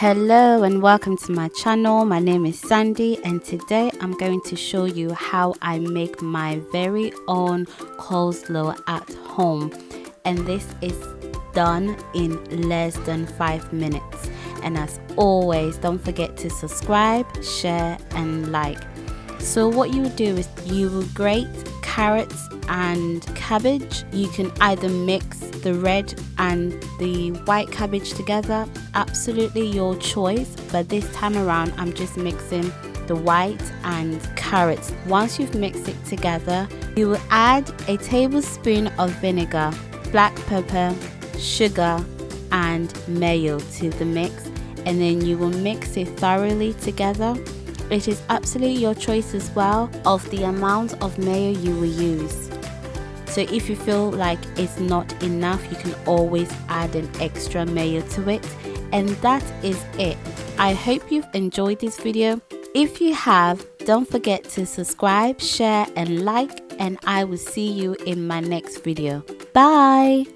Hello and welcome to my channel. My name is Sandy and today I'm going to show you how I make my very own coleslaw at home, and this is done in less than 5 minutes. And as always, don't forget to subscribe, share and like. So what you will do is you will grate carrots and cabbage. You can either mix the red and the white cabbage together, absolutely your choice, but this time around I'm just mixing the white and carrots. Once you've mixed it together, you will add a tablespoon of vinegar, black pepper, sugar and mayo to the mix, and then you will mix it thoroughly together. It is absolutely your choice as well of the amount of mayo you will use. So if you feel like it's not enough, you can always add an extra mayo to it. And that is it. I hope you've enjoyed this video. If you have, don't forget to subscribe, share and like, and I will see you in my next video. Bye!